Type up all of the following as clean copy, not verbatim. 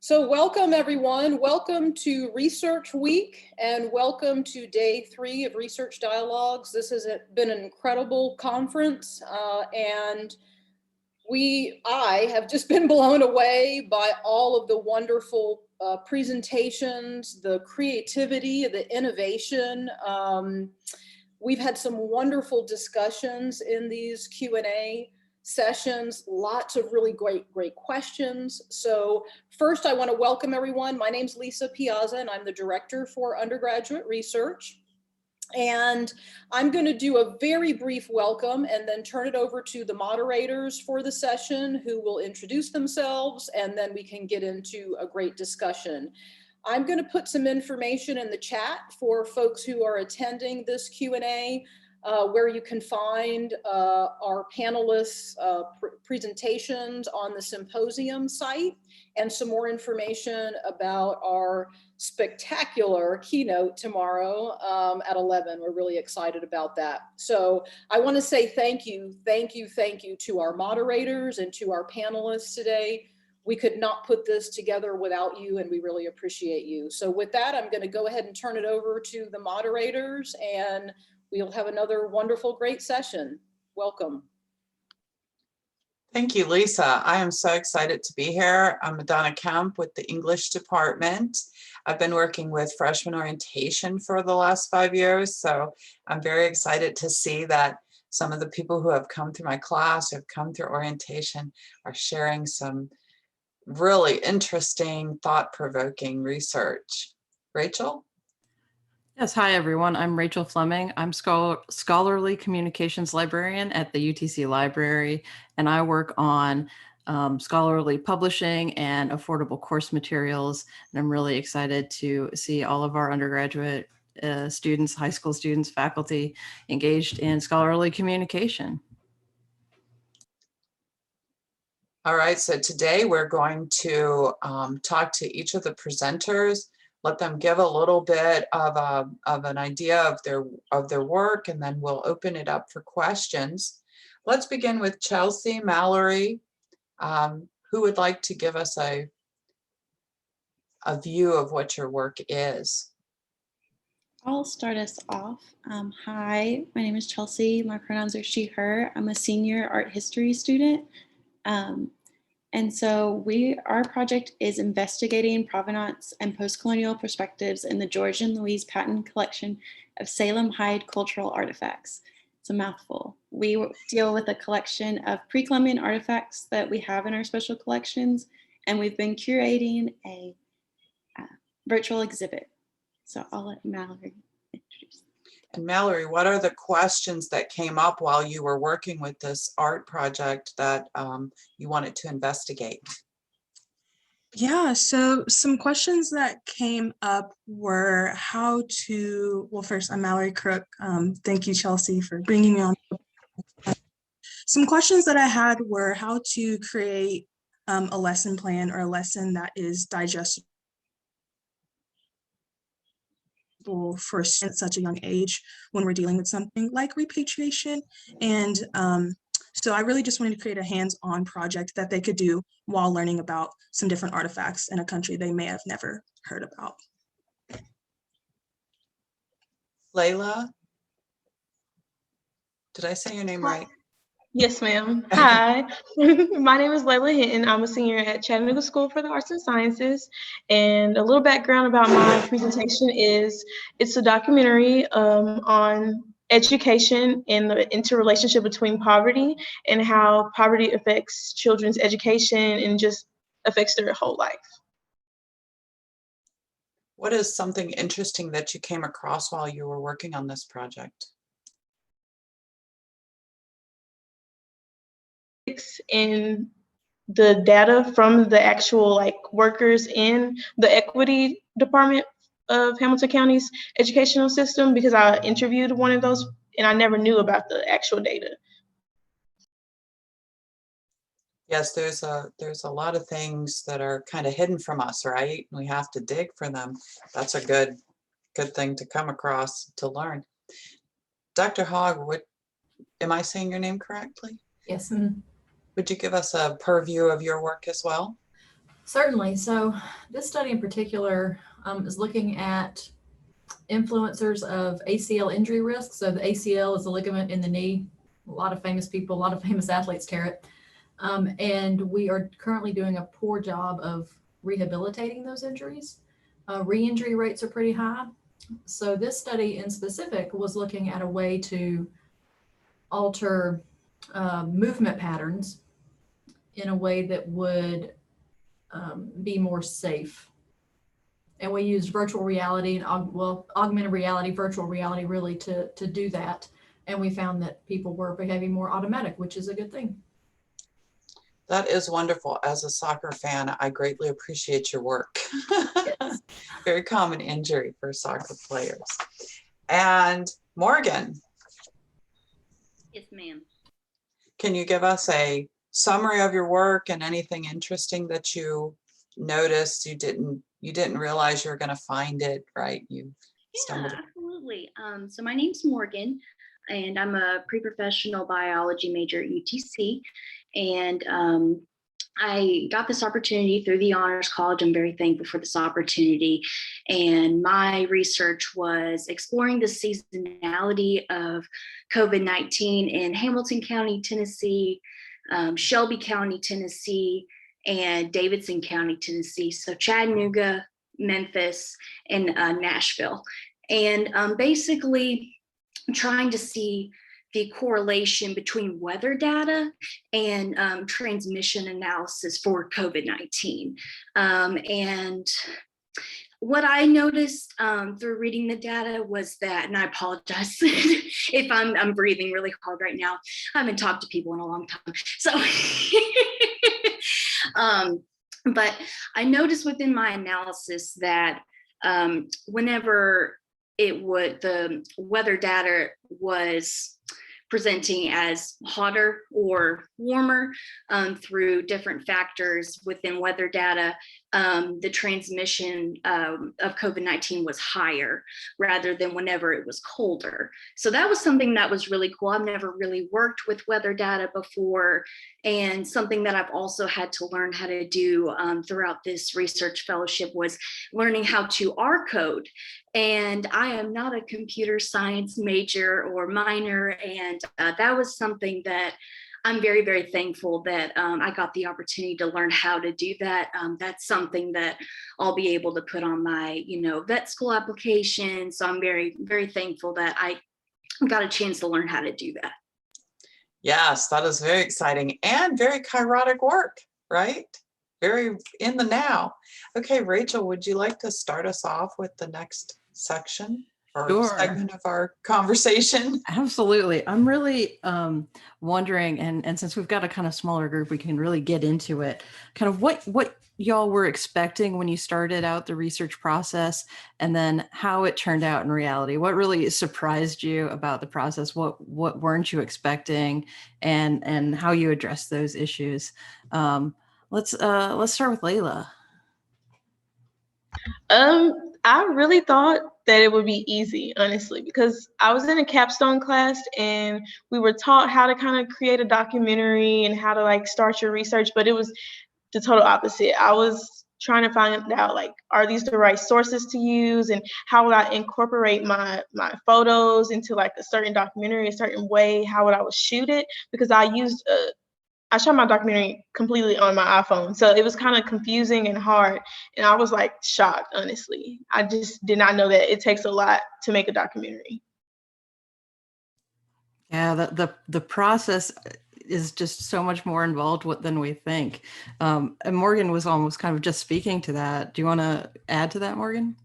So welcome everyone, welcome to Research Week and welcome to day 3 of Research Dialogues. This has been an incredible conference and I have just been blown away by all of the wonderful presentations, the creativity, the innovation. We've had some wonderful discussions in these Q&A sessions, lots of really great questions. So first I want to welcome everyone. My name's Lisa Piazza and I'm the Director for Undergraduate Research. And I'm going to do a very brief welcome and then turn it over to the moderators for the session who will introduce themselves, and then we can get into a great discussion. I'm going to put some information in the chat for folks who are attending this Q&A, where you can find our panelists' presentations on the symposium site and some more information about our spectacular keynote tomorrow at 11. We're really excited about that. So I want to say thank you to our moderators and to our panelists today. We could not put this together without you, and we really appreciate you. So with that, I'm going to go ahead and turn it over to the moderators, and we'll have another wonderful, great session. Welcome. Thank you, Lisa. I am so excited to be here. I'm Madonna Kemp with the English department. I've been working with freshman orientation for the last 5 years, so I'm very excited to see that some of the people who have come through my class, who have come through orientation, are sharing some really interesting, thought-provoking research. Rachel? Yes, hi everyone. I'm Rachel Fleming. I'm scholarly communications librarian at the UTC Library, and I work on scholarly publishing and affordable course materials. And I'm really excited to see all of our undergraduate students, high school students, faculty engaged in scholarly communication. All right, so today we're going to talk to each of the presenters, let them give a little bit of an idea of their work, and then we'll open it up for questions. Let's begin with Chelsey, Mallory. Who would like to give us a view of what your work is? I'll start us off. Hi, my name is Chelsey. My pronouns are she, her. I'm a senior art history student. And so our project is investigating provenance and post-colonial perspectives in the George and Louise Patton collection of Salem Hyde cultural artifacts. It's a mouthful. We deal with a collection of pre-Columbian artifacts that we have in our special collections, and we've been curating a virtual exhibit. So I'll let Mallory introduce. And Mallory, what are the questions that came up while you were working with this art project that you wanted to investigate? Yeah, so some questions that came up were how to, well, first, I'm Mallory Crook. Thank you, Chelsey, for bringing me on. Some questions that I had were how to create a lesson plan or a lesson that is digestible for such a young age when we're dealing with something like repatriation. And so I really just wanted to create a hands-on project that they could do while learning about some different artifacts in a country they may have never heard about. Laila? Did I say your name right? Yes, ma'am. Hi, my name is Laila Hinton. I'm a senior at Chattanooga School for the Arts and Sciences. And a little background about my presentation is it's a documentary on education and the interrelationship between poverty and how poverty affects children's education and just affects their whole life. What is something interesting that you came across while you were working on this project? In the data from the actual workers in the equity department of Hamilton County's educational system, because I interviewed one of those and I never knew about the actual data. Yes, there's a lot of things that are kind of hidden from us, right? We have to dig for them. That's a good thing to come across to learn. Dr. Hogg, am I saying your name correctly? Yes. Would you give us a purview of your work as well? Certainly. So this study in particular is looking at influencers of ACL injury risk. So the ACL is a ligament in the knee. A lot of famous people, a lot of famous athletes tear it. And we are currently doing a poor job of rehabilitating those injuries. Re-injury rates are pretty high. So this study in specific was looking at a way to alter movement patterns in a way that would be more safe. And we used virtual reality and augmented reality, virtual reality really to do that. And we found that people were behaving more automatic, which is a good thing. That is wonderful. As a soccer fan, I greatly appreciate your work. Yes. Very common injury for soccer players. And Morgan. Yes, ma'am. Can you give us a summary of your work and anything interesting that you noticed? You didn't realize you were going to find it, right? You stumbled. Yeah, absolutely. So my name's Morgan, and I'm a pre-professional biology major at UTC. And I got this opportunity through the Honors College. I'm very thankful for this opportunity. And my research was exploring the seasonality of COVID-19 in Hamilton County, Tennessee, Shelby County, Tennessee, and Davidson County, Tennessee. So Chattanooga, Memphis, and Nashville. And basically trying to see the correlation between weather data and transmission analysis for COVID-19. And what I noticed through reading the data was that, and I apologize if I'm breathing really hard right now. I haven't talked to people in a long time. So, but I noticed within my analysis that whenever the weather data was presenting as hotter or warmer through different factors within weather data, the transmission of COVID-19 was higher rather than whenever it was colder. So that was something that was really cool. I've never really worked with weather data before, and something that I've also had to learn how to do throughout this research fellowship was learning how to R code. And I am not a computer science major or minor, and that was something that I'm very, very thankful that I got the opportunity to learn how to do that. That's something that I'll be able to put on my, vet school application. So I'm very, very thankful that I got a chance to learn how to do that. Yes, that is very exciting and very kairotic work, right? Very in the now. Okay, Rachel, would you like to start us off with the next section or Sure. segment of our conversation? Absolutely. I'm really wondering, and since we've got a kind of smaller group, we can really get into it. Kind of what y'all were expecting when you started out the research process, and then how it turned out in reality. What really surprised you about the process? What weren't you expecting, and how you addressed those issues? Let's start with Laila. I really thought that it would be easy, honestly, because I was in a capstone class and we were taught how to kind of create a documentary and how to start your research, but it was the total opposite. I was trying to find out are these the right sources to use, and how would I incorporate my photos into a certain documentary a certain way? How would I shoot it? Because I shot my documentary completely on my iPhone. So it was kind of confusing and hard. And I was shocked, honestly. I just did not know that it takes a lot to make a documentary. Yeah, the process is just so much more involved than we think. And Morgan was almost kind of just speaking to that. Do you want to add to that, Morgan?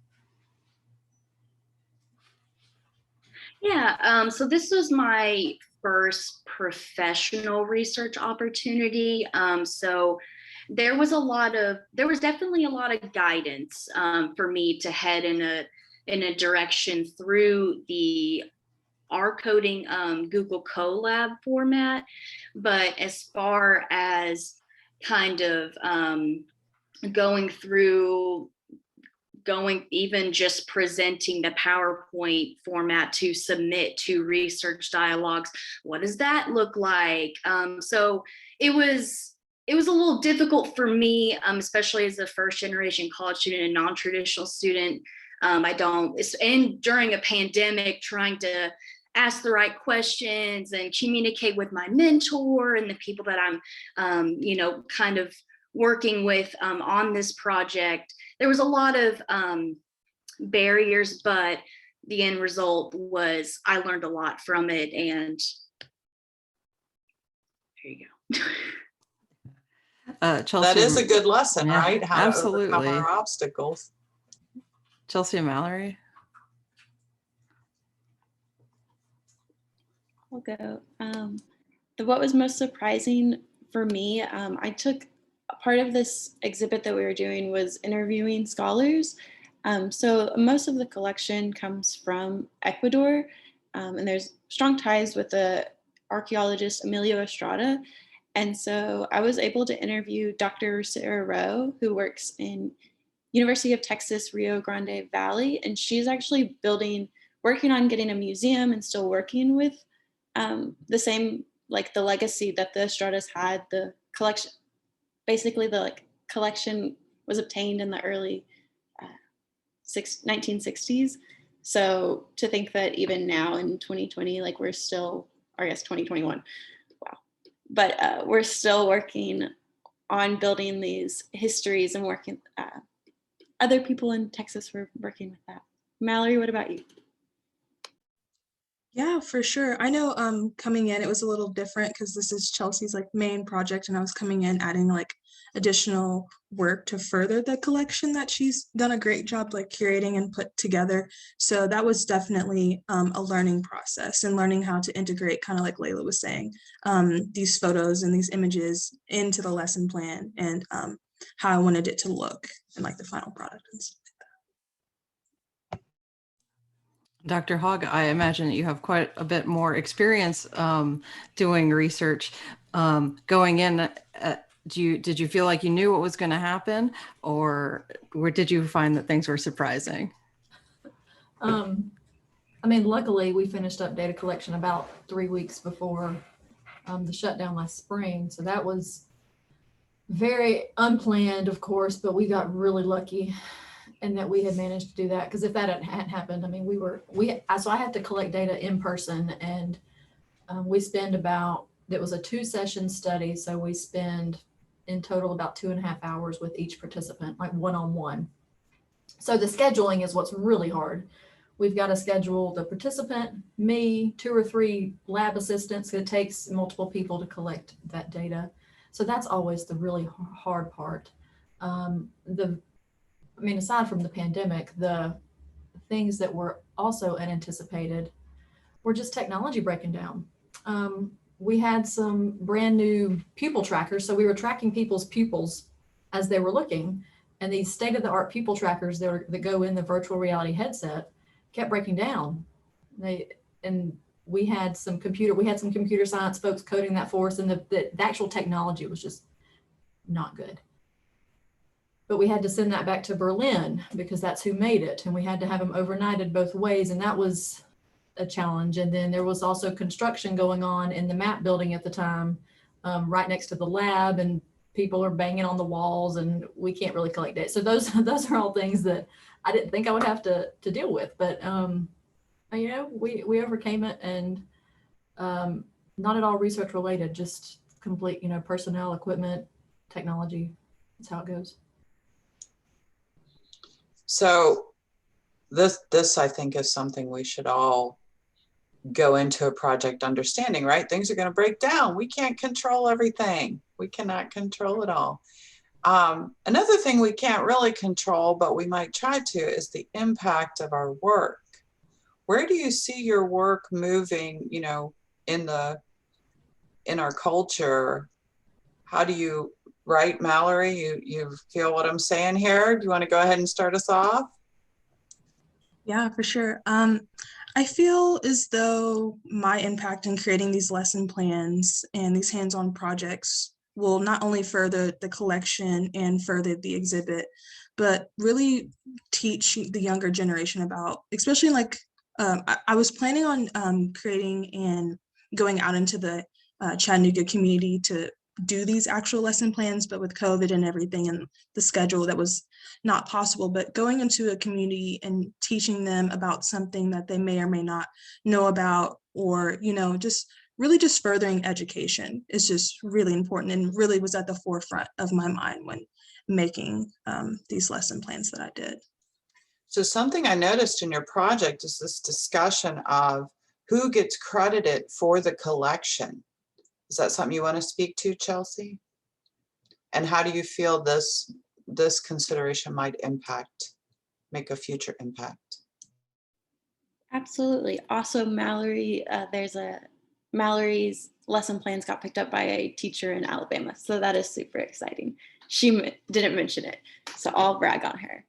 Yeah, so this was my first professional research opportunity. So there was definitely a lot of guidance for me to head in a direction through the R coding Google Colab format. But as far as kind of even just presenting the PowerPoint format to submit to research dialogues, what does that look like? So it was it was a little difficult for me, especially as a first generation college student and non-traditional student. And during a pandemic, trying to ask the right questions and communicate with my mentor and the people that I'm, kind of working with on this project. There was a lot of barriers, but the end result was I learned a lot from it. And there you go. Chelsey, That is a good lesson, yeah, right? How to absolutely. overcome our obstacles. Chelsey and Mallory. I'll go. What was most surprising for me, I took part of this exhibit that we were doing was interviewing scholars. So most of the collection comes from Ecuador, and there's strong ties with the archaeologist Emilio Estrada. And so I was able to interview Dr. Sarah Rowe, who works in University of Texas, Rio Grande Valley. And she's actually working on getting a museum and still working with the same, like the legacy that the Estradas had. The collection, basically the collection was obtained in the early 1960s. So to think that even now in 2020, like we're still, or I guess 2021, wow. But we're still working on building these histories and working, other people in Texas were working with that. Mallory, what about you? Yeah, for sure. I know coming in, it was a little different because this is Chelsey's main project, and I was coming in adding additional work to further the collection that she's done a great job curating and put together. So that was definitely a learning process and learning how to integrate, kind of like Laila was saying, these photos and these images into the lesson plan and how I wanted it to look and the final product and stuff. Dr. Hogg, I imagine that you have quite a bit more experience doing research. Going in, did you feel like you knew what was going to happen, or did you find that things were surprising? Luckily, we finished up data collection about 3 weeks before the shutdown last spring. So that was very unplanned, of course, but we got really lucky. And that we had managed to do that, because if that hadn't happened, so I had to collect data in person, and we spend it was a 2-session study, so we spend in total about 2.5 hours with each participant, one-on-one. So the scheduling is what's really hard. We've got to schedule the participant, me, 2 or 3 lab assistants. It takes multiple people to collect that data. So that's always the really hard part. Aside from the pandemic, the things that were also unanticipated were just technology breaking down. We had some brand new pupil trackers. So we were tracking people's pupils as they were looking, and these state-of-the-art pupil trackers that go in the virtual reality headset kept breaking down. We had some computer science folks coding that for us, and the actual technology was just not good. But we had to send that back to Berlin because that's who made it. And we had to have them overnighted both ways. And that was a challenge. And then there was also construction going on in the map building at the time, right next to the lab, and people are banging on the walls, and we can't really collect data. So those are all things that I didn't think I would have to deal with. But, we overcame it, and not at all research related, just complete, personnel, equipment, technology. That's how it goes. So this I think is something we should all go into a project understanding, right? Things are going to break down. We can't control everything. We cannot control it all. Another thing we can't really control, but we might try to, is the impact of our work. Where do you see your work moving, in our culture? How do you, right, Mallory, you feel what I'm saying here? Do you want to go ahead and start us off? Yeah, for sure. I feel as though my impact in creating these lesson plans and these hands-on projects will not only further the collection and further the exhibit, but really teach the younger generation about, especially I was planning on creating and going out into the Chattanooga community to do these actual lesson plans, but with COVID and everything and the schedule, that was not possible. But going into a community and teaching them about something that they may or may not know about, or, you know, just really just furthering education is just really important, and really was at the forefront of my mind when making these lesson plans that I did. So something I noticed in your project is this discussion of who gets credited for the collection. Is that something you want to speak to, Chelsey? And how do you feel this consideration might make a future impact? Absolutely. Also, Mallory's lesson plans got picked up by a teacher in Alabama. So that is super exciting. She didn't mention it, so I'll brag on her.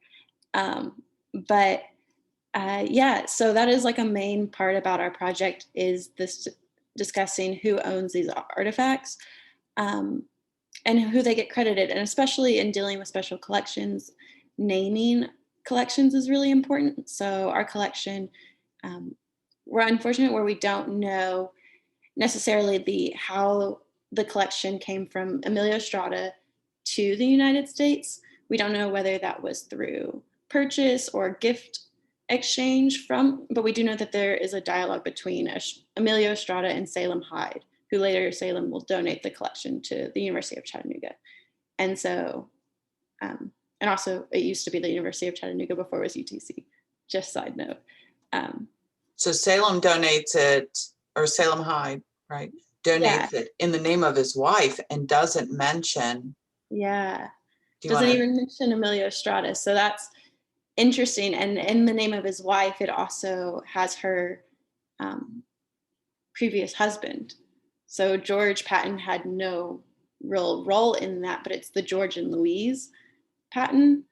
Yeah, so that is like a main part about our project, is this discussing who owns these artifacts and who they get credited. And especially in dealing with special collections, naming collections is really important. So our collection, we're unfortunate where we don't know necessarily how the collection came from Emilio Estrada to the United States. We don't know whether that was through purchase or gift exchange but we do know that there is a dialogue between Emilio Estrada and Salem Hyde, who later Salem will donate the collection to the University of Chattanooga. And so, and also it used to be the University of Chattanooga before it was UTC, just side note. So Salem donates it, or Salem Hyde, right? Donates it in the name of his wife and doesn't mention. Yeah. Doesn't even mention Emilio Estrada. So that's interesting. And in the name of his wife, it also has her previous husband. So George Patton had no real role in that, but it's the George and Louise Patton,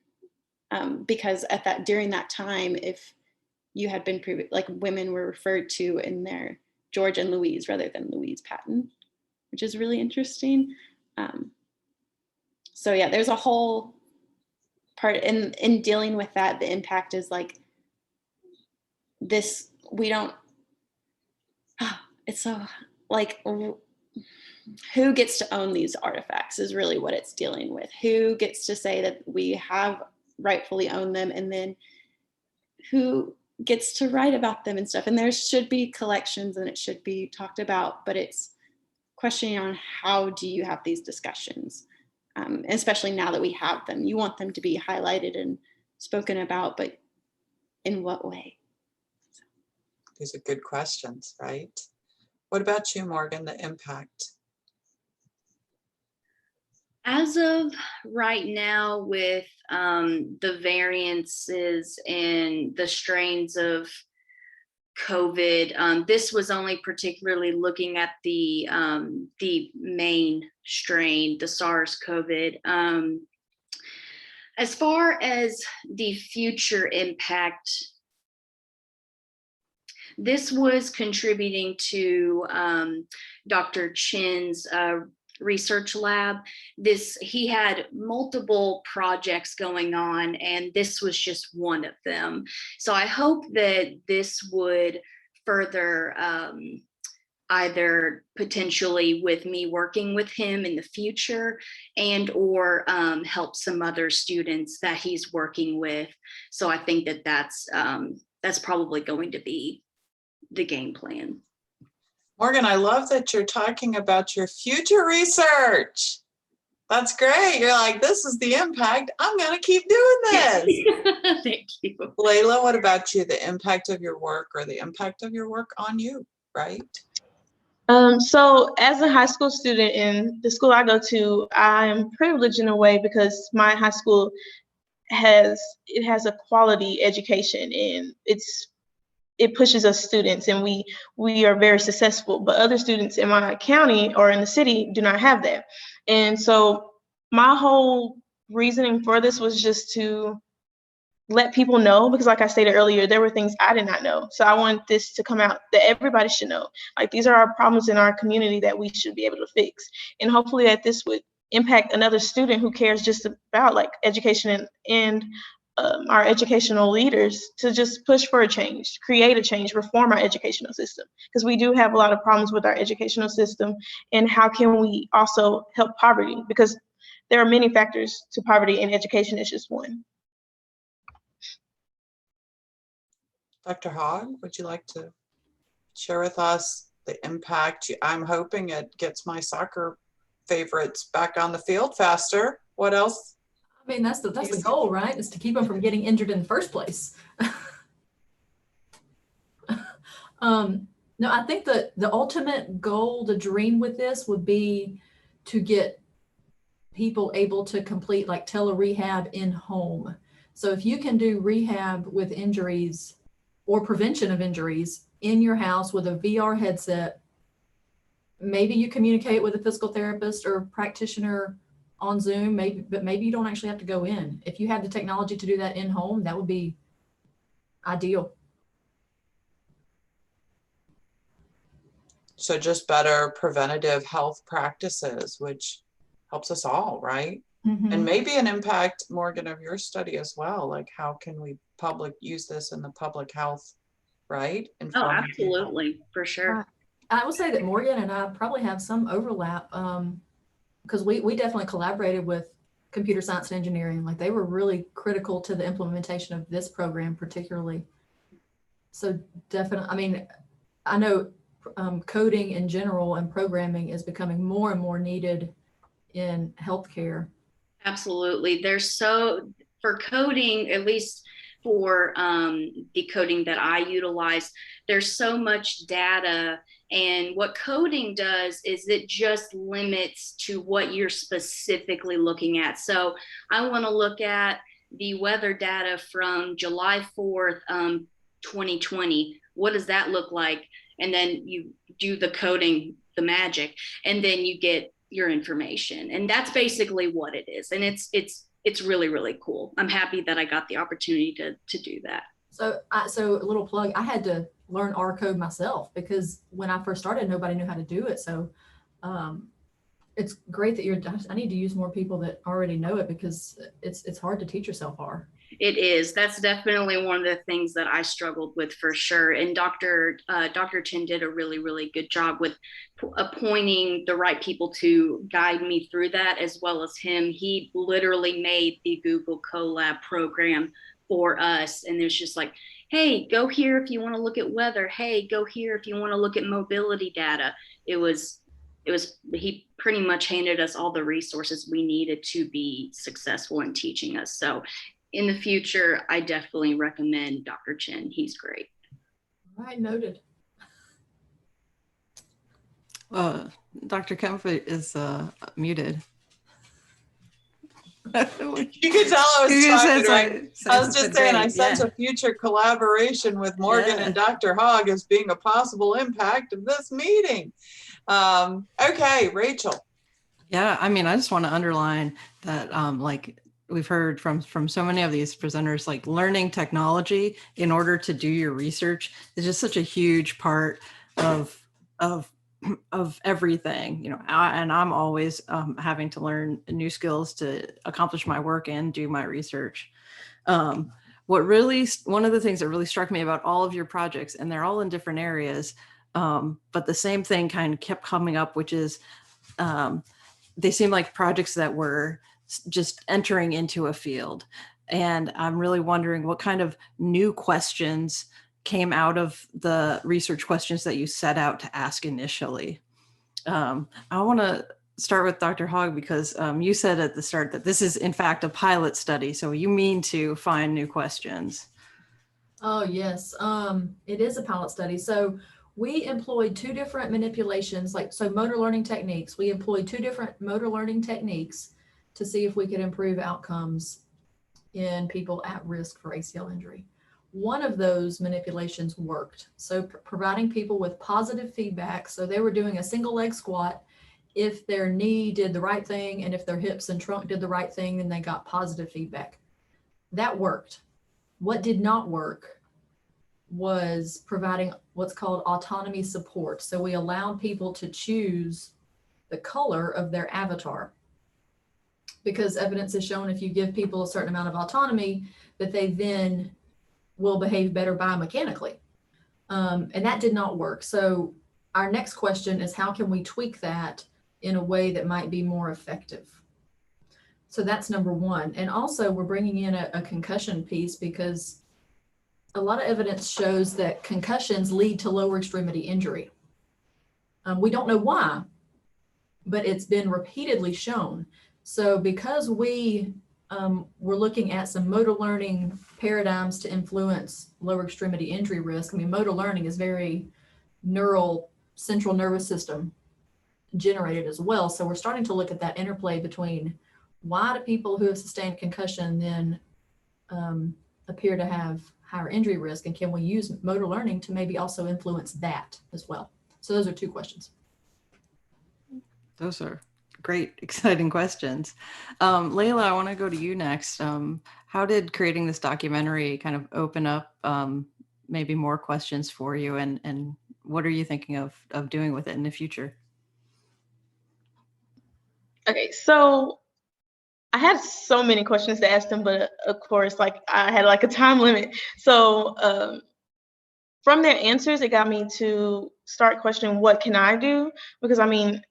because during that time, if you had been like women were referred to in their George and Louise rather than Louise Patton, which is really interesting. So yeah, there's a whole part in dealing with that. The impact is like this, it's so like, who gets to own these artifacts is really what it's dealing with. Who gets to say that we have rightfully owned them, and then who gets to write about them and stuff. And there should be collections and it should be talked about, but it's questioning on how do you have these discussions, especially now that we have them. You want them to be highlighted and spoken about, but in what way? These are good questions, right? What about you, Morgan, the impact? As of right now, with the variances and the strains of COVID, this was only particularly looking at the main strain, the SARS-CoV. As far as the future impact, this was contributing to Dr. Chin's research lab. He had multiple projects going on, and this was just one of them. So I hope that this would further either potentially with me working with him in the future, and or help some other students that he's working with. So I think that that's probably going to be the game plan. Morgan, I love that you're talking about your future research. That's great. You're like, this is the impact. I'm going to keep doing this. Thank you. Laila, what about you? The impact of your work, or the impact of your work on you, right? So as a high school student in the school I go to, I am privileged in a way because my high school has a quality education, and it pushes us students, and we are very successful, but other students in my county or in the city do not have that. And so my whole reasoning for this was just to let people know, because like I stated earlier, there were things I did not know. So I want this to come out that everybody should know. Like, these are our problems in our community that we should be able to fix. And hopefully that this would impact another student who cares just about like education and our educational leaders to just push for a change, create a change, reform our educational system, because we do have a lot of problems with our educational system. And how can we also help poverty? Because there are many factors to poverty, and education is just one. Dr. Hogg, would you like to share with us the impact? I'm hoping it gets my soccer favorites back on the field faster. What else? I mean, that's the goal, right? Is to keep them from getting injured in the first place. No, I think that the ultimate goal, the dream with this would be to get people able to complete like tele-rehab in home. So if you can do rehab with injuries or prevention of injuries in your house with a VR headset, maybe you communicate with a physical therapist or practitioner on Zoom, but maybe you don't actually have to go in. If you had the technology to do that in home, that would be ideal. So just better preventative health practices, which helps us all, right? Mm-hmm. And maybe an impact, Morgan, of your study as well. Like, how can we use this in the public health, right? Oh, absolutely, for sure. I would say that Morgan and I probably have some overlap, because we definitely collaborated with computer science and engineering. Like, they were really critical to the implementation of this program particularly. So definitely, I mean, I know coding in general and programming is becoming more and more needed in healthcare. Absolutely. For coding, at least for the coding that I utilize, there's so much data, and what coding does is it just limits to what you're specifically looking at. So I want to look at the weather data from July 4th, 2020. What does that look like? And then you do the coding, the magic, and then you get your information. And that's basically what it is. And it's really, really cool. I'm happy that I got the opportunity to do that. So a little plug, I had to learn R code myself because when I first started, nobody knew how to do it. So it's great that I need to use more people that already know it, because it's hard to teach yourself R. It is. That's definitely one of the things that I struggled with for sure. And Dr. Chen did a really, really good job with appointing the right people to guide me through that, as well as him. He literally made the Google Colab program for us. And it's just like, hey, go here if you want to look at weather. Hey, go here if you want to look at mobility data. He pretty much handed us all the resources we needed to be successful in teaching us. So in the future, I definitely recommend Dr. Chen. He's great. All right, noted. Dr. Kemp is muted. You can tell I was talking, right? I was just saying, I sense a future collaboration with Morgan and Dr. Hogg as being a possible impact of this meeting. Okay, Rachel. Yeah, I mean, I just want to underline that, like we've heard from so many of these presenters, like learning technology in order to do your research is just such a huge part of everything, you know, and I'm always having to learn new skills to accomplish my work and do my research. One of the things that really struck me about all of your projects, and they're all in different areas, but the same thing kind of kept coming up, which is they seem like projects that were just entering into a field. And I'm really wondering what kind of new questions came out of the research questions that you set out to ask initially. I want to start with Dr. Hogg, because you said at the start that this is in fact a pilot study. So you mean to find new questions? Oh, yes. It is a pilot study. So we employed two different manipulations, motor learning techniques. We employed two different motor learning techniques to see if we could improve outcomes in people at risk for ACL injury. One of those manipulations worked. So providing people with positive feedback. So they were doing a single leg squat. If their knee did the right thing and if their hips and trunk did the right thing, then they got positive feedback. That worked. What did not work was providing what's called autonomy support. So we allowed people to choose the color of their avatar. because evidence has shown if you give people a certain amount of autonomy, that they then will behave better biomechanically. And that did not work. So our next question is, how can we tweak that in a way that might be more effective? So that's number one. And also we're bringing in a concussion piece, because a lot of evidence shows that concussions lead to lower extremity injury. We don't know why, but it's been repeatedly shown. So because we're looking at some motor learning paradigms to influence lower extremity injury risk. I mean, motor learning is very neural, central nervous system generated as well. So we're starting to look at that interplay between why do people who have sustained concussion then appear to have higher injury risk, and can we use motor learning to maybe also influence that as well? So those are two questions. Those are great, exciting questions. Laila, I want to go to you next. How did creating this documentary kind of open up maybe more questions for you, and what are you thinking of doing with it in the future? Okay, so I had so many questions to ask them, but of course, like I had like a time limit. So from their answers, it got me to start questioning, what can I do? Because I mean,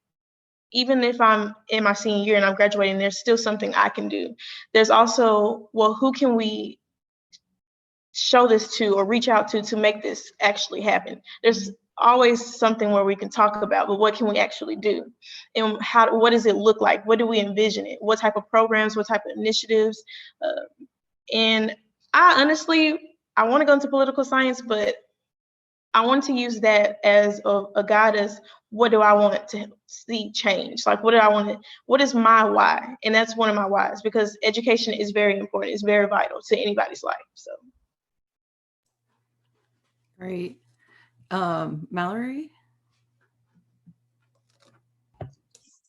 even if I'm in my senior year and I'm graduating, there's still something I can do. There's also, well, who can we show this to or reach out to make this actually happen? There's always something where we can talk about, but what can we actually do? And what does it look like? What do we envision it? What type of programs, what type of initiatives? And I honestly, I want to go into political science, but I want to use that as a guide as what do I want to see change? Like, what do I want to, what is my why? And that's one of my whys, because education is very important. It's very vital to anybody's life. So. Great. Mallory?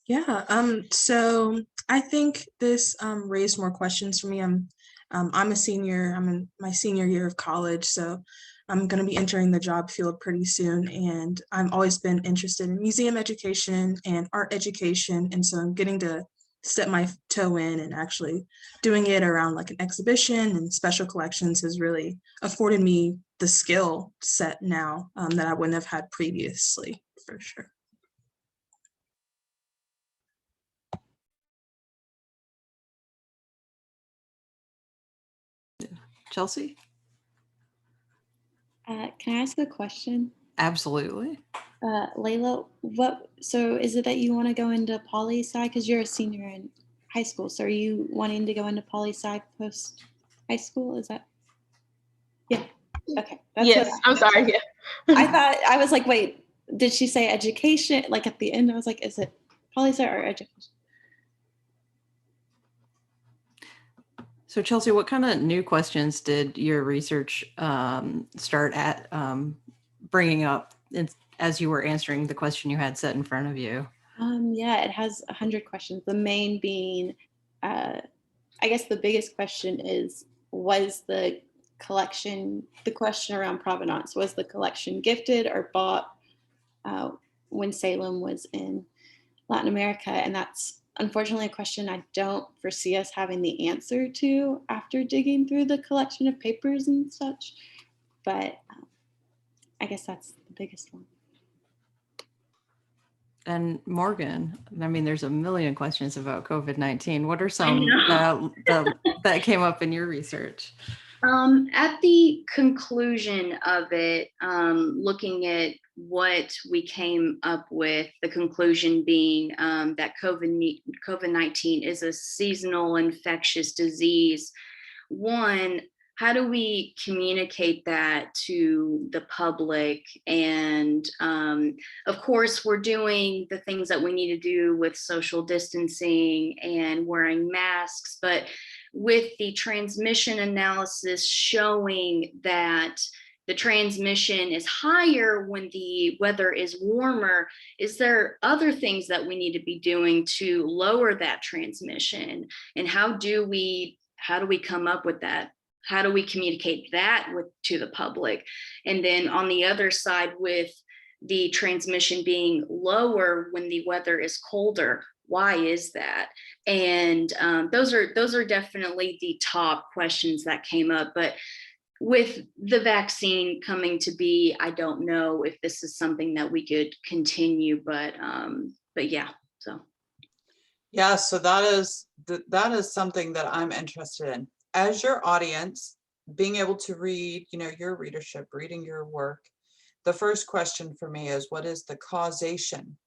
Yeah, so I think this raised more questions for me. I'm a senior, I'm in my senior year of college, so I'm going to be entering the job field pretty soon, and I've always been interested in museum education and art education, and so I'm getting to step my toe in and actually doing it around like an exhibition and special collections has really afforded me the skill set now that I wouldn't have had previously, for sure. Chelsey? Can I ask a question? Absolutely. Laila, so is it that you want to go into poli-sci, because you're a senior in high school, so are you wanting to go into poli-sci post high school? Is that? Yeah. Okay. That's yes, I'm sorry. Yeah. I was like, wait, did she say education? Like at the end, I was like, is it poli-sci or education? So Chelsey, what kind of new questions did your research start at bringing up as you were answering the question you had set in front of you? Yeah, it has 100 questions. The main being, I guess the biggest question is, was the collection, the question around provenance, was the collection gifted or bought when Salem was in Latin America? And that's unfortunately a question I don't foresee us having the answer to after digging through the collection of papers and such. But I guess that's the biggest one. And Morgan, I mean, there's a million questions about COVID-19. What are some that came up in your research? At the conclusion of it, looking at what we came up with, the conclusion being that COVID-19 is a seasonal infectious disease. One, how do we communicate that to the public? And of course, we're doing the things that we need to do with social distancing and wearing masks, but with the transmission analysis showing that the transmission is higher when the weather is warmer, is there other things that we need to be doing to lower that transmission? And how do we come up with that? How do we communicate that to the public? And then on the other side, with the transmission being lower when the weather is colder, why is that? And those are definitely the top questions that came up. But with the vaccine coming to be, I don't know if this is something that we could continue, but yeah, so. Yeah, so that is something that I'm interested in. As your audience, being able to read, your readership, reading your work, the first question for me is, what is the causation?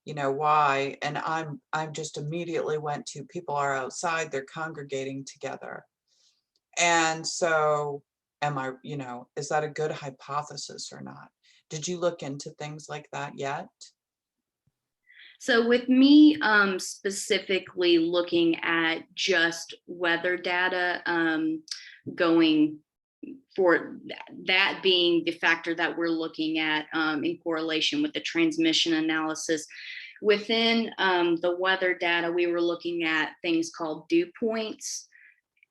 Why? And I'm just immediately went to, people are outside, they're congregating together. And so is that a good hypothesis or not? Did you look into things like that yet? So with me specifically looking at just weather data, going for that being the factor that we're looking at in correlation with the transmission analysis. Within the weather data, we were looking at things called dew points,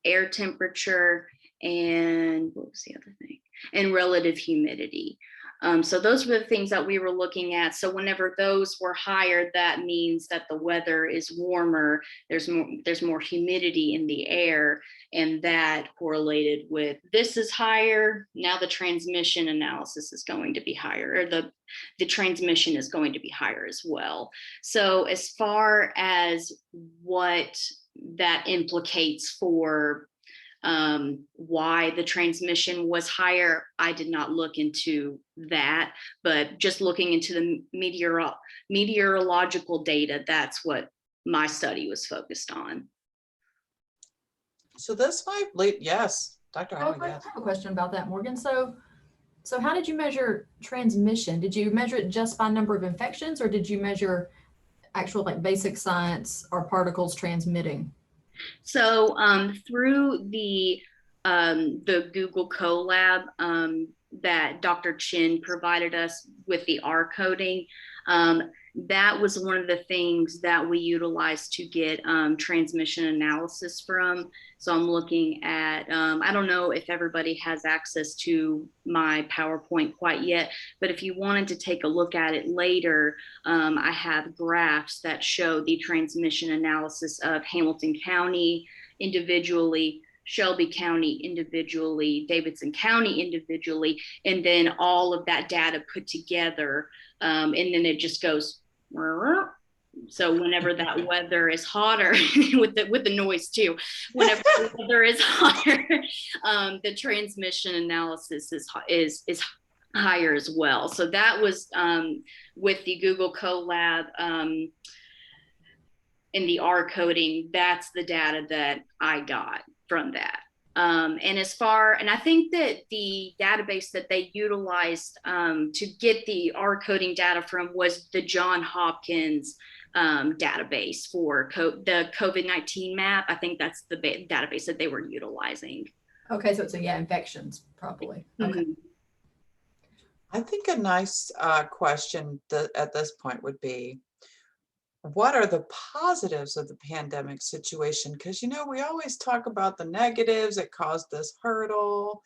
air temperature, and what was the other thing? And relative humidity. So those were the things that we were looking at. So whenever those were higher, that means that the weather is warmer. There's more humidity in the air, and that correlated with this is higher. Now the transmission analysis is going to be higher, or the transmission is going to be higher as well. So as far as what that implicates for why the transmission was higher, I did not look into that, but just looking into the meteorological data, that's what my study was focused on. So this might lead, yes, Dr. Hogg, I yes. have a question about that, Morgan. So how did you measure transmission? Did you measure it just by number of infections, or did you measure actual basic science, are particles transmitting? So through the Google Colab that Dr. Chin provided us with the R coding, that was one of the things that we utilized to get transmission analysis from. So I'm looking at, I don't know if everybody has access to my PowerPoint quite yet, but if you wanted to take a look at it later, I have graphs that show the transmission analysis of Hamilton County individually, Shelby County individually, Davidson County individually, and then all of that data put together. And then it just goes, so whenever that weather is hotter, with the noise too, whenever the weather is hotter, the transmission analysis is higher as well. So that was with the Google Colab in the R coding. That's the data that I got from that. And I think that the database that they utilized to get the R coding data from was the Johns Hopkins database for the COVID-19 map. I think that's the database that they were utilizing. Okay, so it's infections probably. Okay. Mm-hmm. I think a nice question at this point would be, what are the positives of the pandemic situation? Because, we always talk about the negatives. It caused this hurdle.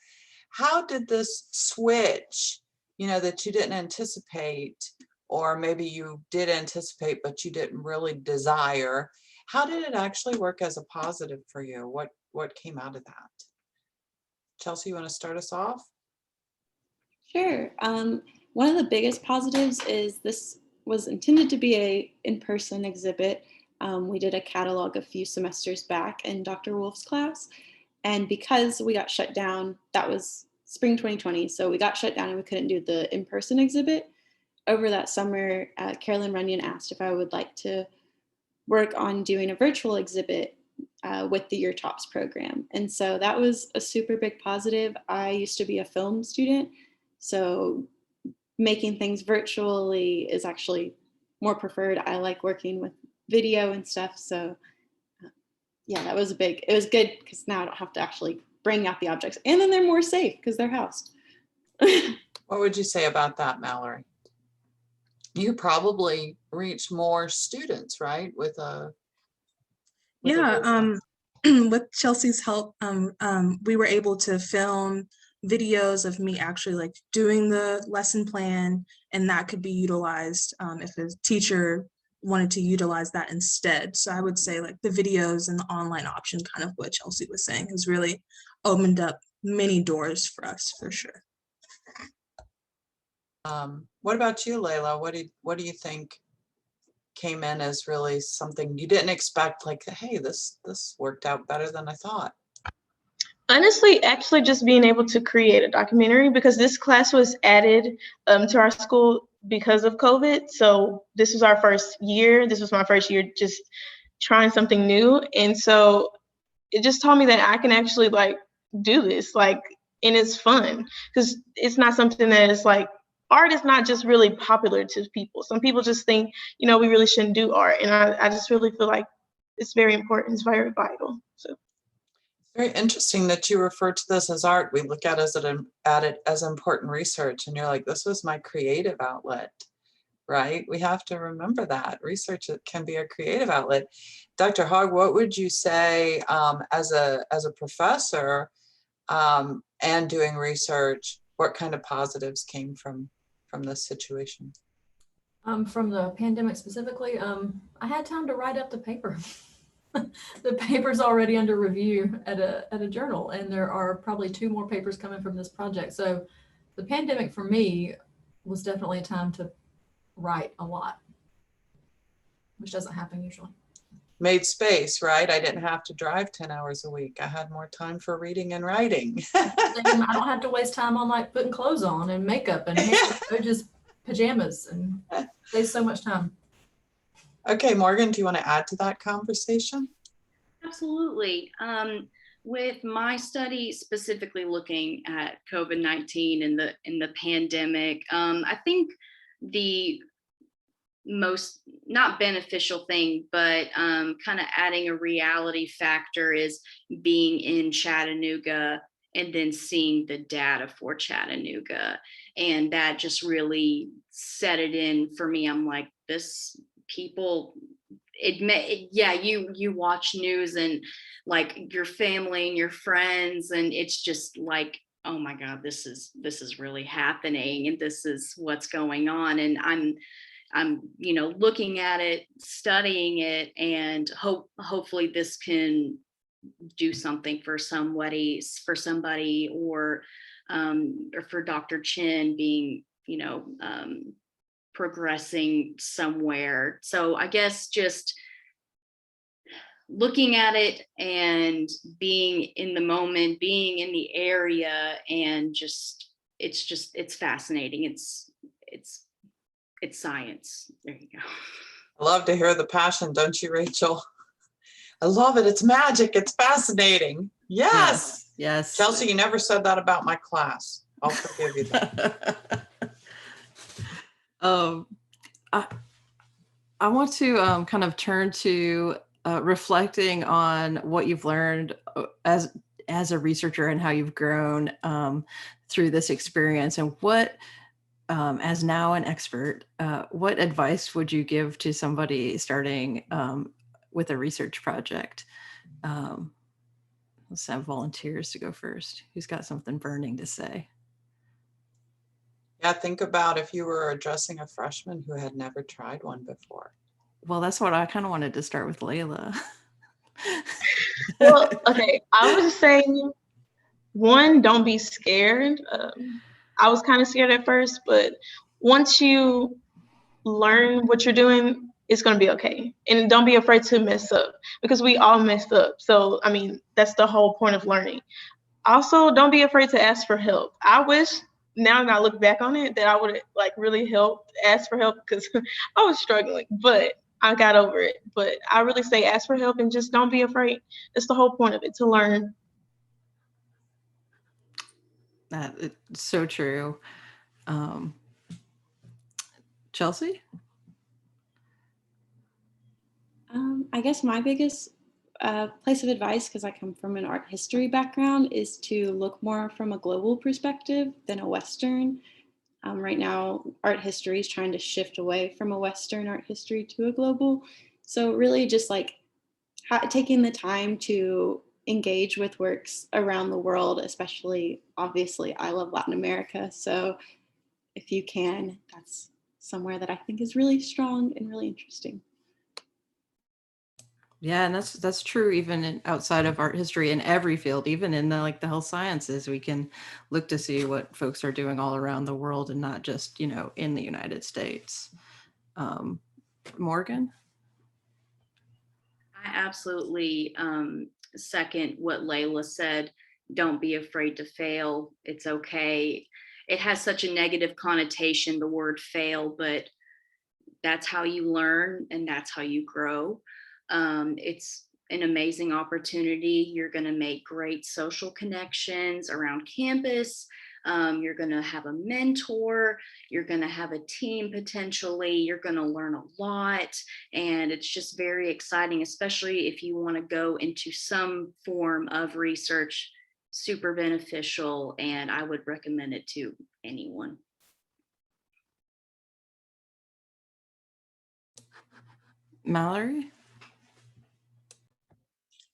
How did this switch, that you didn't anticipate, or maybe you did anticipate, but you didn't really desire? How did it actually work as a positive for you? What came out of that? Chelsey, you want to start us off? Sure. One of the biggest positives is this was intended to be a in-person exhibit. We did a catalog a few semesters back in Dr. Wolf's class. And because we got shut down, that was spring 2020. So we got shut down and we couldn't do the in-person exhibit. Over that summer, Carolyn Runyon asked if I would like to work on doing a virtual exhibit with the Your Tops program. And so that was a super big positive. I used to be a film student, so making things virtually is actually more preferred. I like working with video and stuff. So yeah, it was good because now I don't have to actually bring out the objects, and then they're more safe because they're housed. What would you say about that, Mallory? You probably reach more students, right? With Chelsey's help, we were able to film videos of me actually doing the lesson plan, and that could be utilized if a teacher wanted to utilize that instead. So I would say like the videos and the online option, kind of what Chelsey was saying, has really opened up many doors for us for sure. What about you, Laila? What do you think came in as really something you didn't expect? Like, hey, this worked out better than I thought. Honestly, actually just being able to create a documentary, because this class was added to our school because of COVID. So this was our first year. This was my first year just trying something new. And so it just taught me that I can actually like do this, like, and it's fun because it's not something that is like, art is not just really popular to people. Some people just think, you know, we really shouldn't do art. And I just really feel like it's very important. It's very vital. So. Very interesting that you refer to this as art. We look at it as important research, and you're like, this was my creative outlet, right? We have to remember that research can be a creative outlet. Dr. Hogg, what would you say as a professor and doing research? What kind of positives came from this situation? From the pandemic specifically, I had time to write up the paper. The paper's already under review at a journal, and there are probably 2 more papers coming from this project. So the pandemic for me was definitely a time to write a lot, which doesn't happen usually. Made space, right? I didn't have to drive 10 hours a week. I had more time for reading and writing. I don't have to waste time on like putting clothes on and makeup and hair, just pajamas, and saves so much time. Okay, Morgan, do you want to add to that conversation? Absolutely. With my study specifically looking at COVID-19 and the pandemic, I think the most not beneficial thing, but kind of adding a reality factor is being in Chattanooga and then seeing the data for Chattanooga. And that just really set it in for me. I'm like, this people, you watch news and like your family and your friends, and it's just like, oh my God, this is really happening, and this is what's going on. And I'm looking at it, studying it, and hopefully this can do something for somebody, or for Dr. Chin being, progressing somewhere. So I guess just looking at it and being in the moment, being in the area, and it's fascinating. It's science. There you go. I love to hear the passion, don't you, Rachel? I love it. It's magic. It's fascinating. Yes. Yes. Chelsey, you never said that about my class. I'll forgive you that. I want to kind of turn to reflecting on what you've learned as a researcher and how you've grown through this experience, and what, as now an expert, what advice would you give to somebody starting with a research project? Let's have volunteers to go first. Who's got something burning to say? Yeah, think about if you were addressing a freshman who had never tried one before. Well, that's what I kind of wanted to start with Laila. Well, okay, I was saying, one, don't be scared. I was kind of scared at first, but once you learn what you're doing, it's going to be okay. And don't be afraid to mess up, because we all mess up. So, I mean, that's the whole point of learning. Also, don't be afraid to ask for help. I wish, now that I look back on it, that I would like really ask for help, because I was struggling, but I got over it. But I really say ask for help and just don't be afraid. That's the whole point of it, to learn. It's so true. Chelsey? I guess my biggest place of advice, because I come from an art history background, is to look more from a global perspective than a Western. Right now, art history is trying to shift away from a Western art history to a global. So really just like taking the time to engage with works around the world, especially, obviously, I love Latin America. So if you can, that's somewhere that I think is really strong and really interesting. Yeah, and that's true even outside of art history in every field, even in the health sciences, we can look to see what folks are doing all around the world and not just, in the United States. Morgan? I absolutely second what Laila said. Don't be afraid to fail. It's okay. It has such a negative connotation, the word fail, but that's how you learn and that's how you grow. It's an amazing opportunity. You're going to make great social connections around campus. You're going to have a mentor. You're going to have a team potentially. You're going to learn a lot. And it's just very exciting, especially if you want to go into some form of research. Super beneficial. And I would recommend it to anyone. Mallory?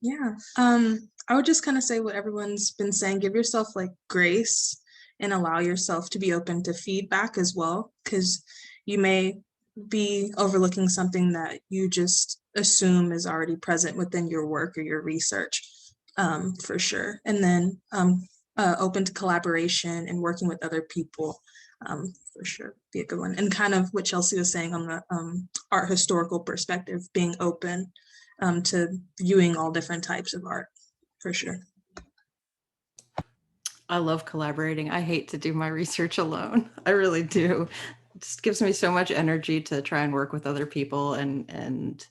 Yeah, I would just kind of say what everyone's been saying, give yourself like grace and allow yourself to be open to feedback as well, because you may be overlooking something that you just assume is already present within your work or your research, for sure. And then open to collaboration and working with other people, for sure, be a good one. And kind of what Chelsey was saying on the art historical perspective, being open to viewing all different types of art, for sure. I love collaborating. I hate to do my research alone. I really do. It just gives me so much energy to try and work with other people and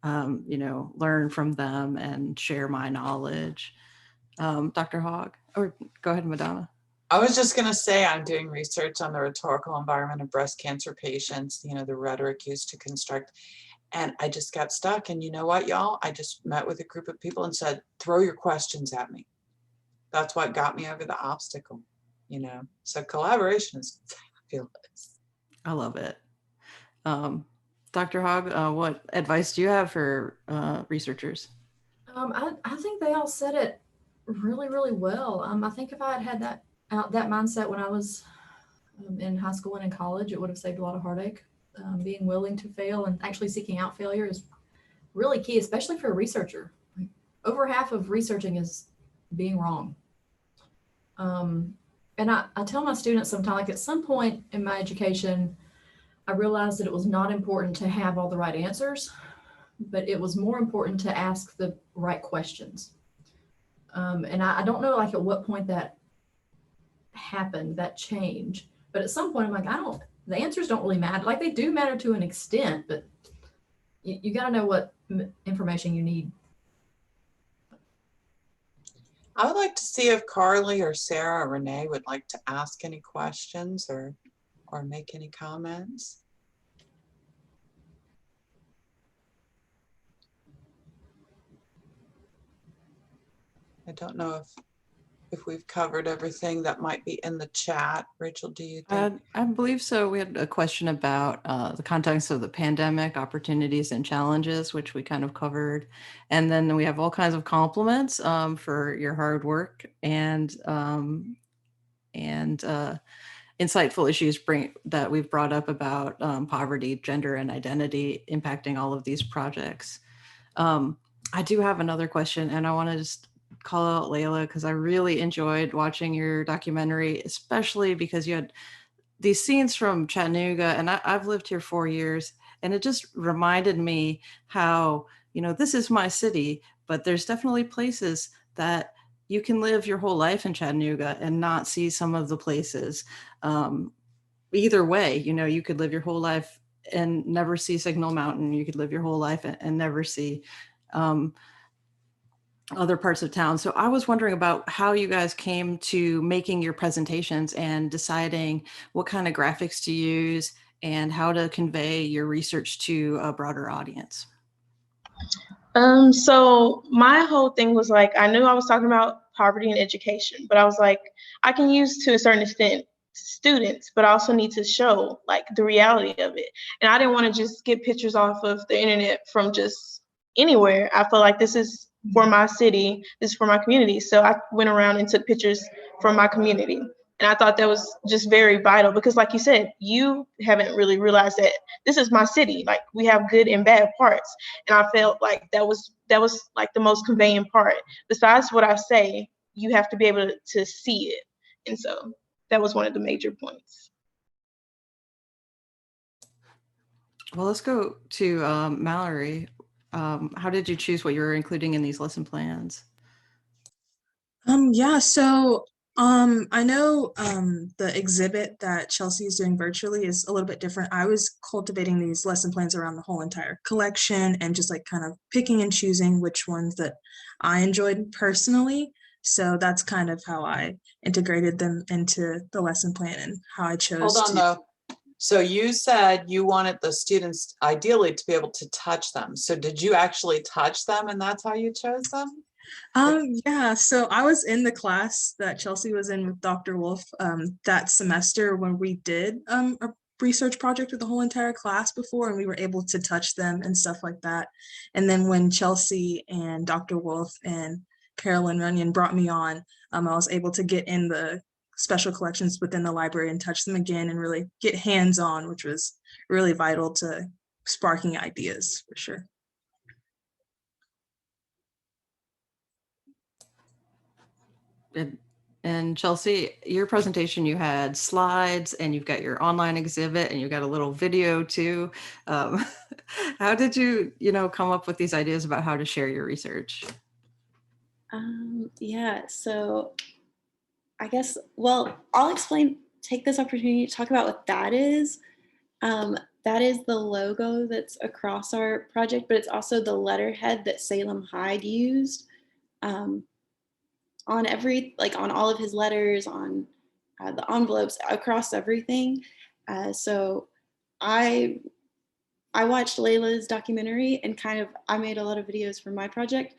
learn from them and share my knowledge. Dr. Hogg, or go ahead, Madonna. I was just going to say I'm doing research on the rhetorical environment of breast cancer patients, the rhetoric used to construct. And I just got stuck. And you know what, y'all? I just met with a group of people and said, throw your questions at me. That's what got me over the obstacle, So collaboration is fabulous. I love it. Dr. Hogg, what advice do you have for researchers? I think they all said it really, really well. I think if I had that mindset when I was in high school and in college, it would have saved a lot of heartache. Being willing to fail and actually seeking out failure is really key, especially for a researcher. Over half of researching is being wrong. And I tell my students sometimes, at some point in my education, I realized that it was not important to have all the right answers, but it was more important to ask the right questions. And I don't know at what point that happened, that change, but at some point I'm like, the answers don't really matter. They do matter to an extent, but you got to know what information you need. I would like to see if Carly or Sarah or Renee would like to ask any questions or make any comments. I don't know if we've covered everything that might be in the chat. Rachel, do you think? I believe so. We had a question about the context of the pandemic, opportunities and challenges, which we kind of covered. And then we have all kinds of compliments for your hard work and insightful issues that we've brought up about poverty, gender, and identity impacting all of these projects. I do have another question, and I want to just call out Laila because I really enjoyed watching your documentary, especially because you had these scenes from Chattanooga, and I've lived here 4 years, and it just reminded me how, this is my city, but there's definitely places that you can live your whole life in Chattanooga and not see some of the places. Either way, you could live your whole life and never see Signal Mountain. You could live your whole life and never see other parts of town. So I was wondering about how you guys came to making your presentations and deciding what kind of graphics to use and how to convey your research to a broader audience. So my whole thing was I knew I was talking about poverty and education, but I was I can use to a certain extent students, but I also need to show the reality of it. And I didn't want to just get pictures off of the internet from just anywhere. I feel this is for my city, this is for my community. So I went around and took pictures from my community. And I thought that was just very vital because, like you said, you haven't really realized that this is my city. Like, we have good and bad parts. And I felt like that was like the most conveying part. Besides what I say, you have to be able to see it. And so that was one of the major points. Well, let's go to Mallory. How did you choose what you were including in these lesson plans? Yeah, so I know the exhibit that Chelsey is doing virtually is a little bit different. I was cultivating these lesson plans around the whole entire collection and just like kind of picking and choosing which ones that I enjoyed personally. So that's kind of how I integrated them into the lesson plan and how I chose Hold on though. So you said you wanted the students ideally to be able to touch them. So did you actually touch them and that's how you chose them? Yeah, so I was in the class that Chelsey was in with Dr. Wolf that semester when we did a research project with the whole entire class before, and we were able to touch them and stuff like that. And then when Chelsey and Dr. Wolf and Carolyn Runyon brought me on, I was able to get in the special collections within the library and touch them again and really get hands-on, which was really vital to sparking ideas for sure. And Chelsey, your presentation, you had slides and you've got your online exhibit and you've got a little video too. How did you come up with these ideas about how to share your research? Yeah, so I guess, well, I'll take this opportunity to talk about what that is. That is the logo that's across our project, but it's also the letterhead that Salem Hyde used on on all of his letters, on the envelopes, across everything. So I watched Laila's documentary and I made a lot of videos for my project.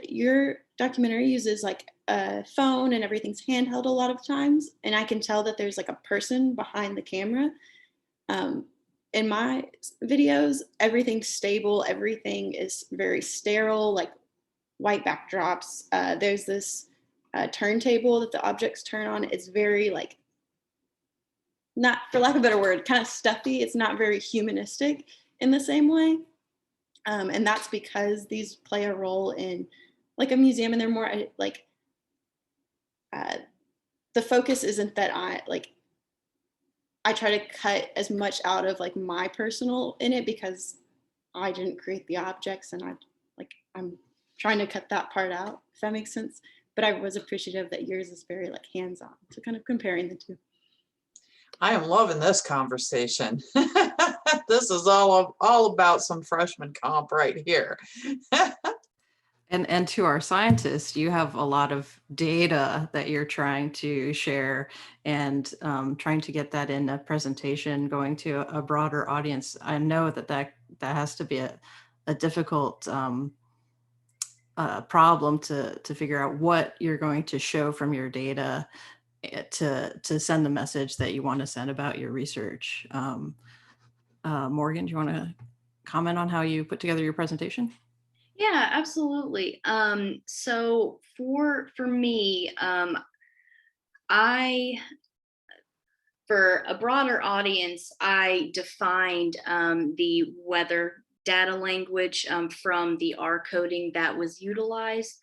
Your documentary uses like a phone and everything's handheld a lot of times. And I can tell that there's like a person behind the camera. In my videos, everything's stable. Everything is very sterile, like white backdrops. There's this turntable that the objects turn on. It's very like, not for lack of a better word, kind of stuffy. It's not very humanistic in the same way. And that's because these play a role in like a museum, and they're more like, the focus isn't that I try to cut as much out of like my personal in it because I didn't create the objects, and I'm trying to cut that part out, if that makes sense. But I was appreciative that yours is very like hands-on. So kind of comparing the two. I am loving this conversation. This is all about some freshman comp right here. And to our scientists, you have a lot of data that you're trying to share and trying to get that in a presentation going to a broader audience. I know that has to be a difficult problem to figure out what you're going to show from your data to send the message that you want to send about your research. Morgan, do you want to comment on how you put together your presentation? Yeah, absolutely. So for me, for a broader audience, I defined the weather data language from the R coding that was utilized,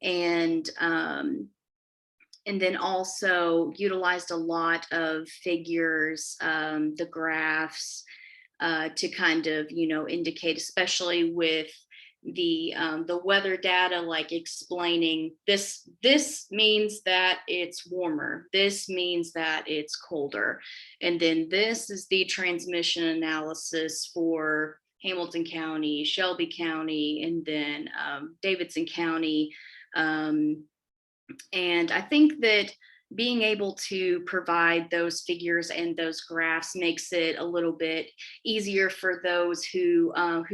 and then also utilized a lot of figures, the graphs, to kind of indicate, especially with the weather data, like explaining this means that it's warmer, this means that it's colder, and then this is the transmission analysis for Hamilton County, Shelby County, and then Davidson County. And I think that being able to provide those figures and those graphs makes it a little bit easier for those who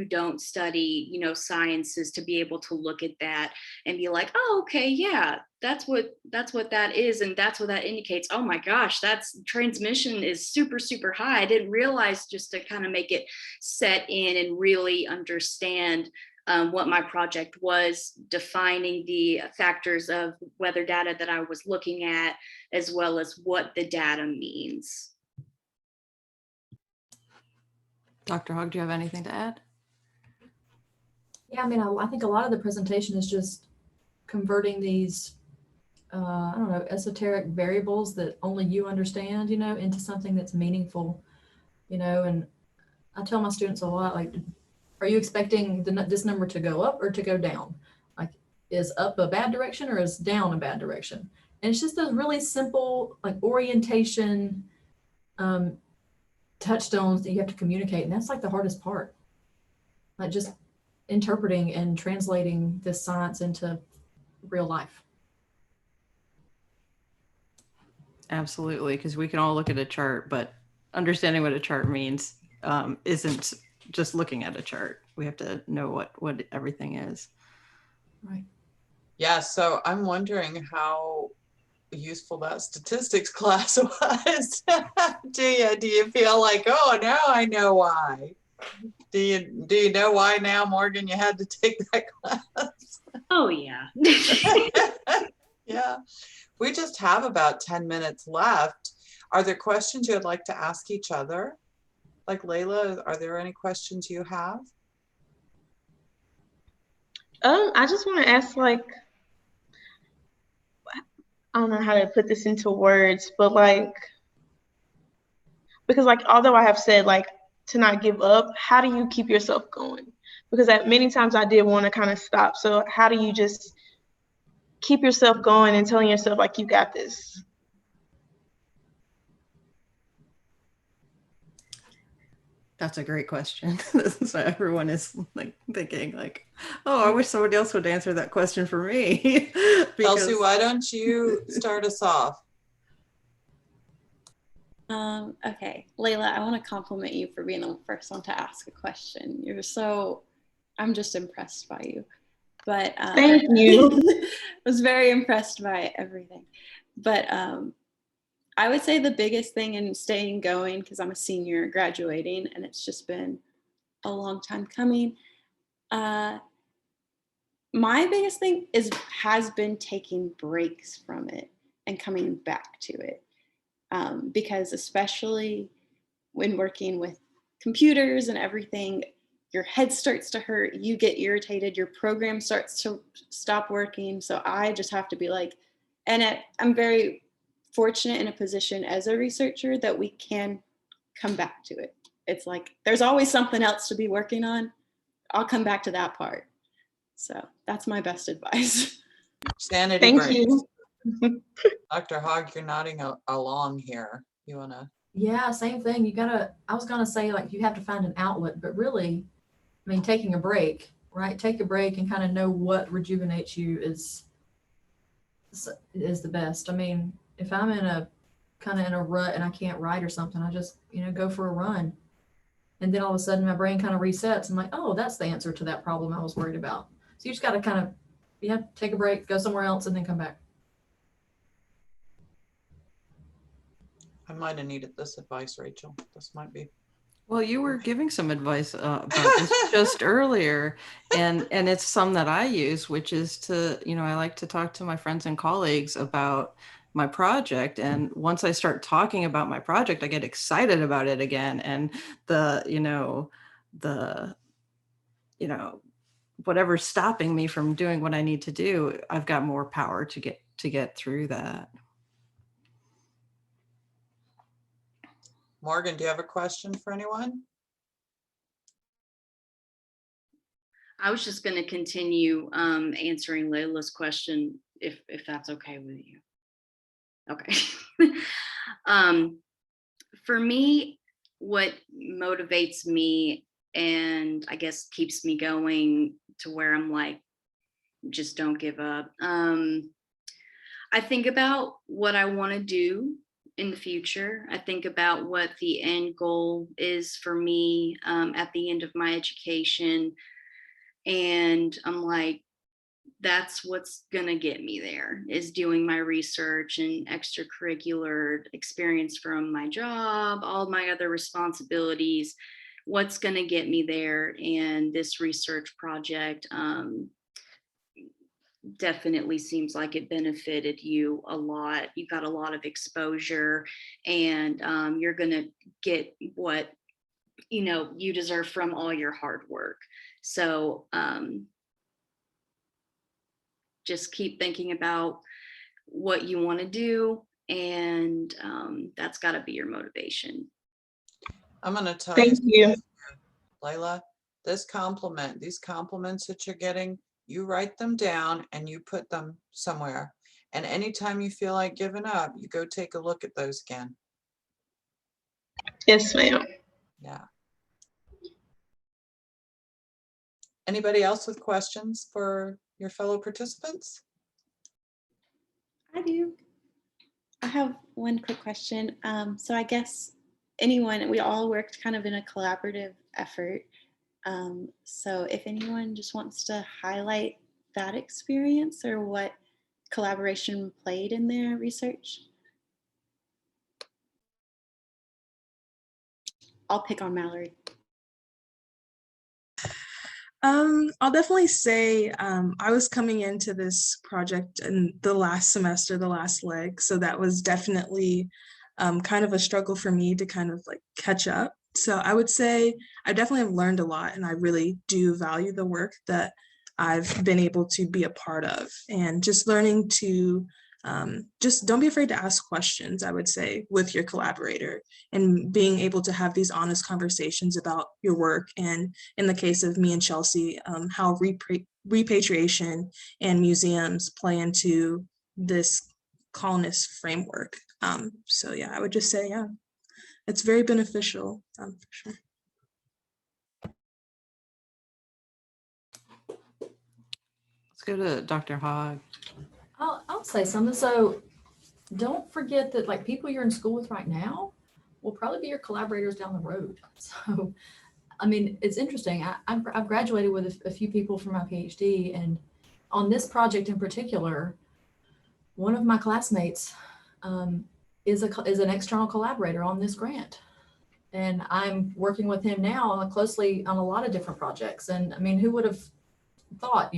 don't study, sciences, to be able to look at that and be like, oh, okay, yeah, that's what that is, and that's what that indicates. Oh my gosh, that's transmission is super, super high. I didn't realize, just to kind of make it set in and really understand what my project was, defining the factors of weather data that I was looking at, as well as what the data means. Dr. Hogg, do you have anything to add? Yeah, I mean, I think a lot of the presentation is just converting these, I don't know, esoteric variables that only you understand, into something that's meaningful, and I tell my students a lot, like, are you expecting this number to go up or to go down? Like, is up a bad direction or is down a bad direction? And it's just those really simple, like, orientation touchstones that you have to communicate. And that's like the hardest part, like just interpreting and translating this science into real life. Absolutely, because we can all look at a chart, but understanding what a chart means isn't just looking at a chart. We have to know what everything is. Right. Yeah, so I'm wondering how useful that statistics class was. Do you feel like, oh, now I know why? Do you know why now, Morgan, you had to take that class? Oh, yeah. Yeah. We just have about 10 minutes left. Are there questions you'd like to ask each other? Like Laila, are there any questions you have? I just want to ask, like, I don't know how to put this into words, but like, because like, although I have said like to not give up, how do you keep yourself going? Because at many times I did want to kind of stop. So how do you just keep yourself going and telling yourself like, you got this? That's a great question. So everyone is like thinking like, oh, I wish somebody else would answer that question for me. Chelsey, why don't you start us off? Okay, Laila, I want to compliment you for being the first one to ask a question. I'm just impressed by you. But thank you. I was very impressed by everything. But I would say the biggest thing in staying going, because I'm a senior graduating and it's just been a long time coming. My biggest thing has been taking breaks from it and coming back to it. Because especially when working with computers and everything, your head starts to hurt, you get irritated, your program starts to stop working. So I just have to be like, I'm very fortunate in a position as a researcher that we can come back to it. It's like, there's always something else to be working on. I'll come back to that part. So that's my best advice. Sanity Thank breaks. you. Dr. Hogg, you're nodding along here. You want to? Yeah, same thing. I was going to say, like, you have to find an outlet, but really, I mean, taking a break, right? Take a break and kind of know what rejuvenates you is the best. I mean, if I'm in a rut and I can't write or something, I just, go for a run. And then all of a sudden my brain kind of resets. I'm like, oh, that's the answer to that problem I was worried about. So you just got to kind of, take a break, go somewhere else, and then come back. I might have needed this advice, Rachel. This might be. Well, you were giving some advice about this just earlier, and it's some that I use, which is to, I like to talk to my friends and colleagues about my project. And once I start talking about my project, I get excited about it again. And whatever's stopping me from doing what I need to do, I've got more power to get through that. Morgan, do you have a question for anyone? I was just going to continue answering Laila's question, if that's okay with you. Okay. For me, what motivates me and I guess keeps me going to where I'm like, just don't give up. I think about what I want to do in the future. I think about what the end goal is for me at the end of my education. And I'm like, that's what's gonna get me there, is doing my research and extracurricular experience from my job, all my other responsibilities, what's going to get me there. And this research project definitely seems like it benefited you a lot. You got a lot of exposure, and you're going to get what you deserve from all your hard work. So just keep thinking about what you want to do, and that's got to be your motivation. I'm going to tell Thank you. Laila, these compliments that you're getting, you write them down and you put them somewhere. And anytime you feel like giving up, you go take a look at those again. Yes, ma'am. Yeah. Anybody else with questions for your fellow participants? I do. I have one quick question. So I guess we all worked kind of in a collaborative effort. So if anyone just wants to highlight that experience or what collaboration played in their research. I'll pick on Mallory. I'll definitely say I was coming into this project in the last semester, the last leg. So that was definitely kind of a struggle for me to kind of like catch up. So I would say I definitely have learned a lot, and I really do value the work that I've been able to be a part of, and just learning to just don't be afraid to ask questions, I would say, with your collaborator, and being able to have these honest conversations about your work. And in the case of me and Chelsey, how repatriation and museums play into this colonist framework. So yeah, I would just say, yeah, it's very beneficial for sure. Let's go to Dr. Hogg. I'll say something. So don't forget that like people you're in school with right now will probably be your collaborators down the road. So, I mean, it's interesting. I've graduated with a few people from my PhD, and on this project in particular, one of my classmates is an external collaborator on this grant. And I'm working with him now closely on a lot of different projects. And I mean, who would have thought,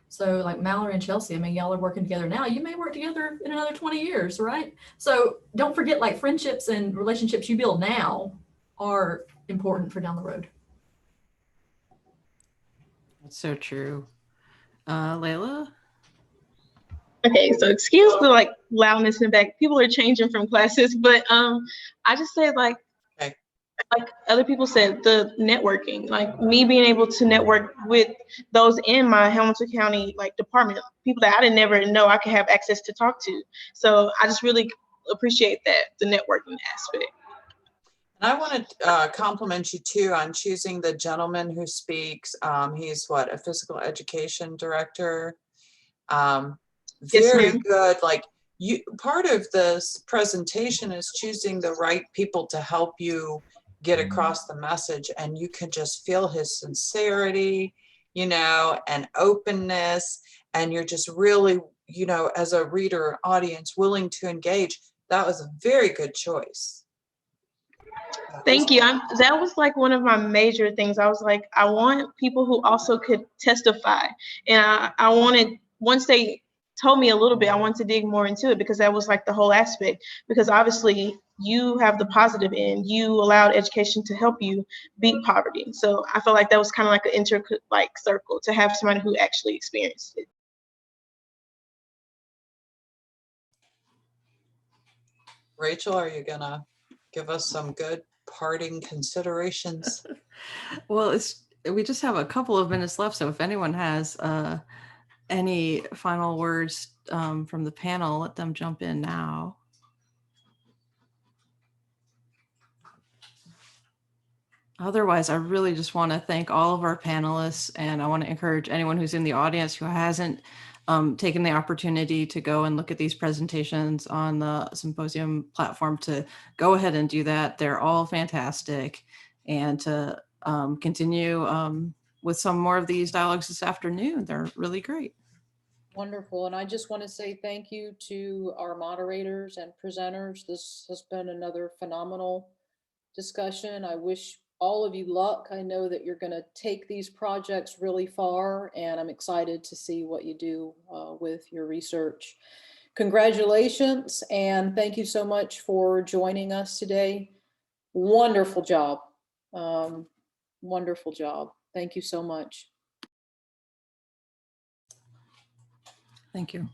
So like Mallory and Chelsey, I mean, y'all are working together now. You may work together in another 20 years, right? So don't forget, like, friendships and relationships you build now are important for down the road. That's so true. Laila? Okay, so excuse the like loudness in the back. People are changing from classes, but I just said like other people said, the networking, like me being able to network with those in my Hamilton County like department, people that I didn't never know I could have access to talk to. So I just really appreciate that, the networking aspect. And I want to compliment you too on choosing the gentleman who speaks. He's what, a physical education director? Very good. Like part of this presentation is choosing the right people to help you get across the message, and you can just feel his sincerity, and openness, and you're just really, as a reader audience willing to engage. That was a very good choice. Thank you. That was like one of my major things. I was like, I want people who also could testify. And I wanted, once they told me a little bit, I wanted to dig more into it, because that was like the whole aspect. Because obviously you have the positive end. You allowed education to help you beat poverty. So I felt like that was kind of like an circle to have somebody who actually experienced it. Rachel, are you gonna give us some good parting considerations? Well, we just have a couple of minutes left, so if anyone has any final words from the panel, let them jump in now. Otherwise, I really just want to thank all of our panelists, and I want to encourage anyone who's in the audience who hasn't taken the opportunity to go and look at these presentations on the symposium platform to go ahead and do that. They're all fantastic, and to continue with some more of these dialogues this afternoon. They're really great. Wonderful. And I just want to say thank you to our moderators and presenters. This has been another phenomenal discussion. I wish all of you luck. I know that you're going to take these projects really far, and I'm excited to see what you do with your research. Congratulations, and thank you so much for joining us today. Wonderful job. Wonderful job. Thank you so much. Thank you.